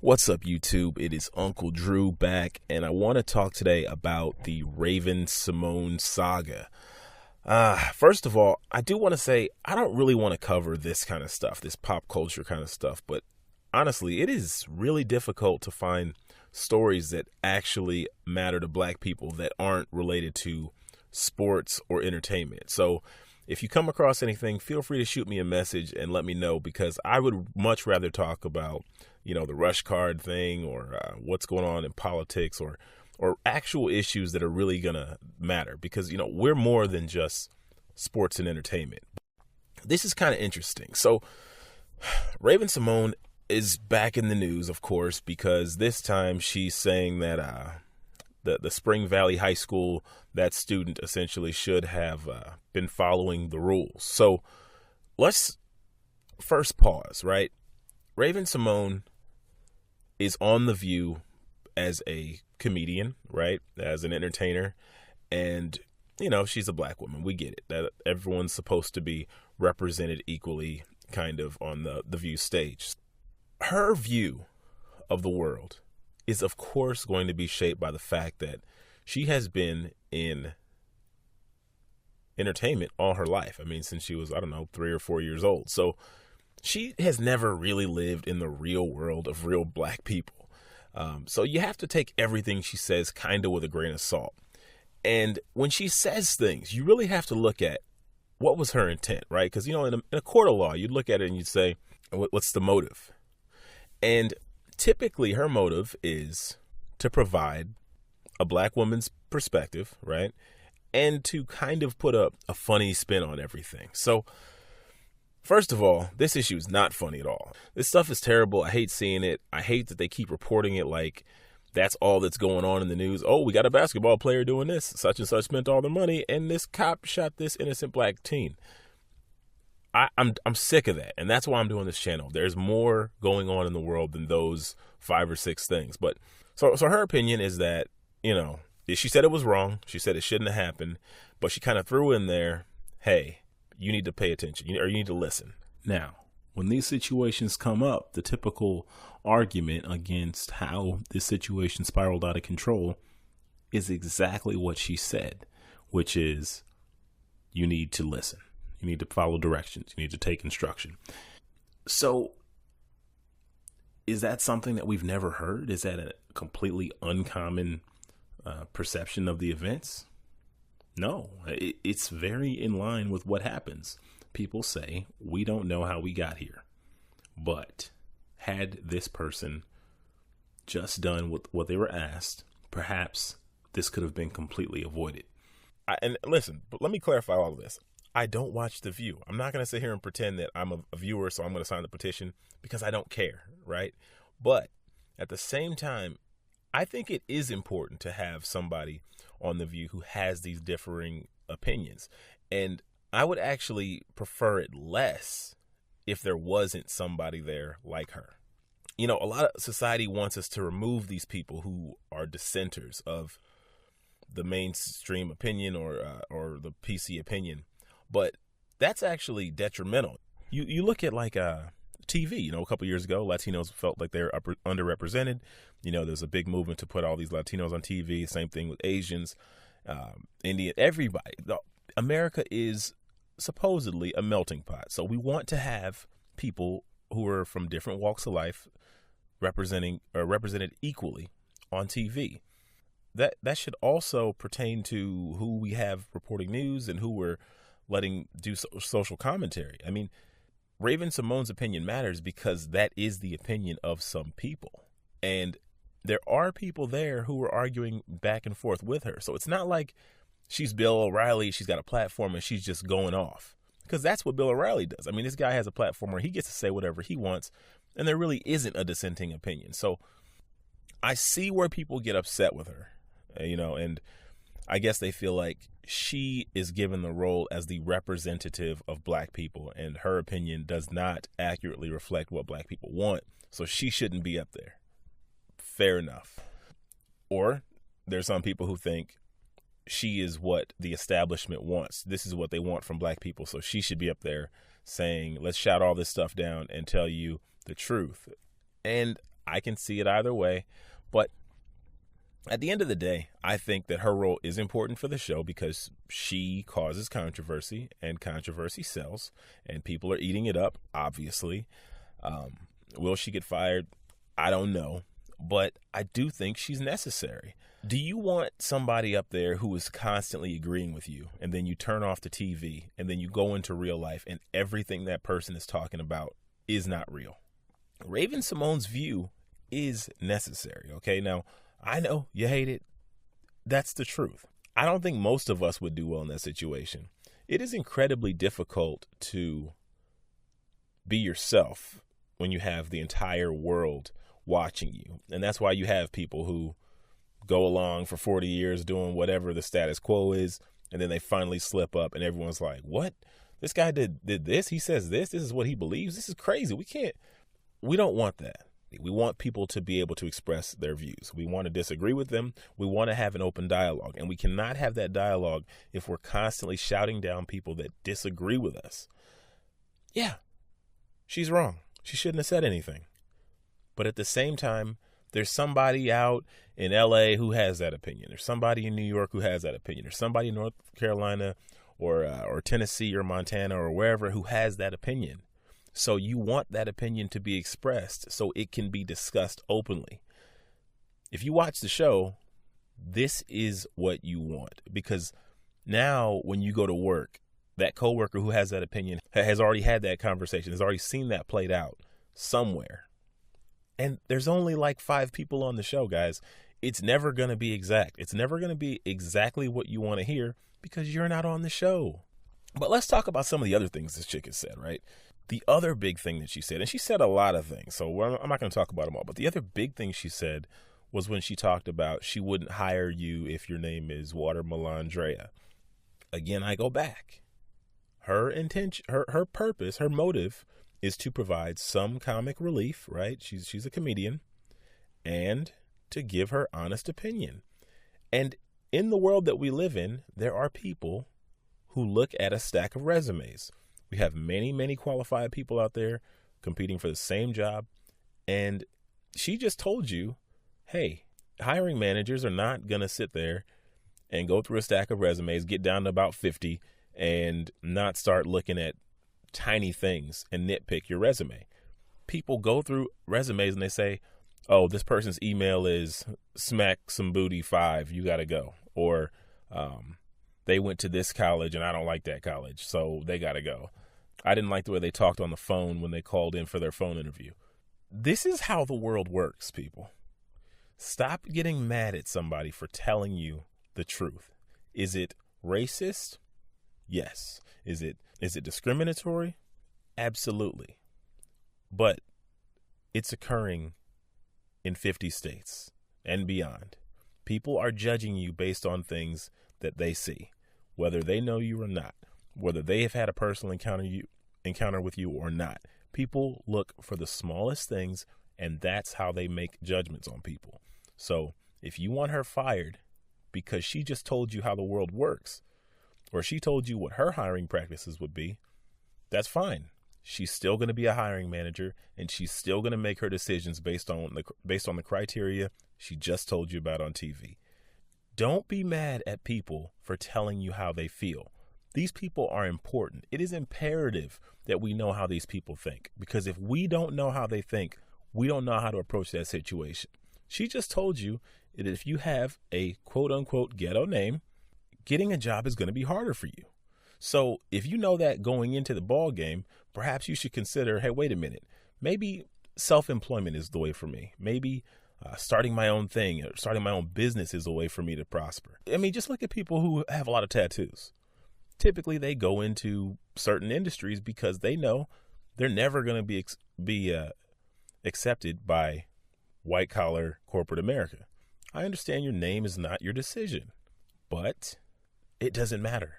What's up, YouTube? It is Uncle Drew back, and I want to talk today about the Raven Symone saga. First of all, I do want to say I don't really want to cover this kind of stuff, this pop culture kind of stuff, but honestly, it is really difficult to find stories that actually matter to black people that aren't related to sports or entertainment. So if you come across anything, feel free to shoot me a message and let me know, because I would much rather talk about the rush card thing, or what's going on in politics, or actual issues that are really going to matter, because, we're more than just sports and entertainment. This is kind of interesting. So Raven Symone is back in the news, of course, because this time she's saying that the Spring Valley High School, that student essentially should have been following the rules. So let's first pause, right? Raven Symone is on The View as a comedian, right? As an entertainer. And, she's a black woman. We get it. That everyone's supposed to be represented equally kind of on the View stage. Her view of the world is, of course, going to be shaped by the fact that she has been in entertainment all her life. I mean, since she was, 3 or 4 years old. So she has never really lived in the real world of real black people. So you have to take everything she says kind of with a grain of salt. And when she says things, you really have to look at what was her intent, right? Because, in a court of law, you'd look at it and you'd say, what's the motive? And typically her motive is to provide a black woman's perspective, right? And to kind of put a funny spin on everything. So first of all, this issue is not funny at all. This stuff is terrible. I hate seeing it. I hate that they keep reporting it like that's all that's going on in the news. Oh, we got a basketball player doing this. Such and such spent all their money, and this cop shot this innocent black teen. I'm sick of that, and that's why I'm doing this channel. There's more going on in the world than those 5 or 6 things. But so her opinion is that, she said it was wrong. She said it shouldn't have happened, but she kind of threw in there, hey, you need to pay attention, or you need to listen. Now, when these situations come up, the typical argument against how this situation spiraled out of control is exactly what she said, which is you need to listen. You need to follow directions. You need to take instruction. So is that something that we've never heard? Is that a completely uncommon perception of the events? No, it's very in line with what happens. People say, we don't know how we got here. But had this person just done what they were asked, perhaps this could have been completely avoided. And listen, but let me clarify all of this. I don't watch The View. I'm not going to sit here and pretend that I'm a viewer, so I'm going to sign the petition, because I don't care, right? But at the same time, I think it is important to have somebody on The View who has these differing opinions. And I would actually prefer it less if there wasn't somebody there like her. A lot of society wants us to remove these people who are dissenters of the mainstream opinion or the PC opinion. But that's actually detrimental. You look at like TV, a couple years ago, Latinos felt like they were underrepresented. There's a big movement to put all these Latinos on TV. Same thing with Asians, Indian, everybody. America is supposedly a melting pot. So we want to have people who are from different walks of life represented equally on TV. That should also pertain to who we have reporting news and who we're letting do social commentary. I mean, Raven Symone's opinion matters because that is the opinion of some people. And there are people there who are arguing back and forth with her. So it's not like she's Bill O'Reilly, she's got a platform, and she's just going off. Because that's what Bill O'Reilly does. I mean, this guy has a platform where he gets to say whatever he wants, and there really isn't a dissenting opinion. So I see where people get upset with her, and I guess they feel like she is given the role as the representative of black people, and her opinion does not accurately reflect what black people want, so she shouldn't be up there. Fair enough. Or there's some people who think she is what the establishment wants. This is what they want from black people, so she should be up there saying, let's shout all this stuff down and tell you the truth. And I can see it either way. But at the end of the day, I think that her role is important for the show because she causes controversy, and controversy sells, and people are eating it up, obviously. Will she get fired? I don't know. But I do think she's necessary. Do you want somebody up there who is constantly agreeing with you, and then you turn off the TV, and then you go into real life, and everything that person is talking about is not real? Raven Symone's view is necessary, okay? Now, I know you hate it. That's the truth. I don't think most of us would do well in that situation. It is incredibly difficult to be yourself when you have the entire world watching you. And that's why you have people who go along for 40 years doing whatever the status quo is, and then they finally slip up and everyone's like, what? This guy did this? He says this is what he believes? This is crazy. We don't want that. We want people to be able to express their views. We want to disagree with them. We want to have an open dialogue, and we cannot have that dialogue if we're constantly shouting down people that disagree with us. Yeah, she's wrong. She shouldn't have said anything. But at the same time, there's somebody out in LA who has that opinion. There's somebody in New York who has that opinion. There's somebody in North Carolina or Tennessee or Montana or wherever who has that opinion. So you want that opinion to be expressed so it can be discussed openly. If you watch the show, this is what you want, because now when you go to work, that coworker who has that opinion has already had that conversation, has already seen that played out somewhere. And there's only like 5 people on the show, guys. It's never going to be exact. It's never going to be exactly what you want to hear because you're not on the show. But let's talk about some of the other things this chick has said, right? The other big thing that she said, and she said a lot of things, so I'm not going to talk about them all, but the other big thing she said was when she talked about she wouldn't hire you if your name is Watermelon Drea. Again, I go back. Her intention, her purpose, her motive is to provide some comic relief, right? She's a comedian, and to give her honest opinion. And in the world that we live in, there are people who look at a stack of resumes. We have many, many qualified people out there competing for the same job. And she just told you, hey, hiring managers are not going to sit there and go through a stack of resumes, get down to about 50, and not start looking at tiny things and nitpick your resume. People go through resumes and they say, oh, this person's email is smacksomebooty5, you got to go. Or they went to this college and I don't like that college, so they got to go. I didn't like the way they talked on the phone when they called in for their phone interview. This is how the world works, people. Stop getting mad at somebody for telling you the truth. Is it racist? Yes. Is it discriminatory? Absolutely. But it's occurring in 50 states and beyond. People are judging you based on things that they see, whether they know you or not, whether they have had a personal encounter with you or not. People look for the smallest things, and that's how they make judgments on people. So if you want her fired because she just told you how the world works, or she told you what her hiring practices would be, that's fine. She's still going to be a hiring manager, and she's still going to make her decisions based on the criteria she just told you about on TV. Don't be mad at people for telling you how they feel. These people are important. It is imperative that we know how these people think, because if we don't know how they think, we don't know how to approach that situation. She just told you that if you have a quote-unquote ghetto name, getting a job is going to be harder for you. So if you know that going into the ball game, perhaps you should consider, hey, wait a minute, maybe self-employment is the way for me. Maybe starting my own thing or starting my own business is a way for me to prosper. I mean, just look at people who have a lot of tattoos. Typically, they go into certain industries because they know they're never going to be accepted by white-collar corporate America. I understand your name is not your decision, but it doesn't matter.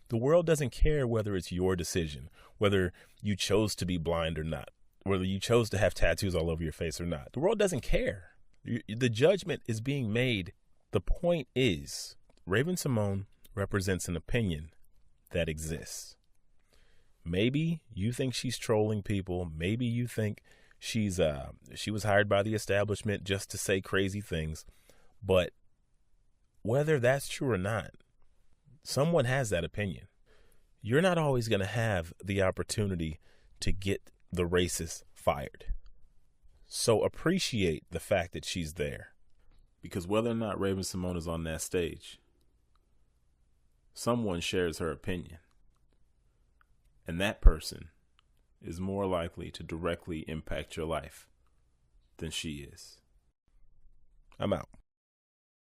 The world doesn't care whether it's your decision, whether you chose to be blind or not, whether you chose to have tattoos all over your face or not. The world doesn't care. The judgment is being made. The point is, Raven Symone represents an opinion that exists. Maybe you think she's trolling people. Maybe you think She was hired by the establishment just to say crazy things, but whether that's true or not, someone has that opinion. You're not always going to have the opportunity to get the racist fired. So appreciate the fact that she's there. Because whether or not Raven Symone is on that stage, someone shares her opinion. And that person is more likely to directly impact your life than she is. I'm out.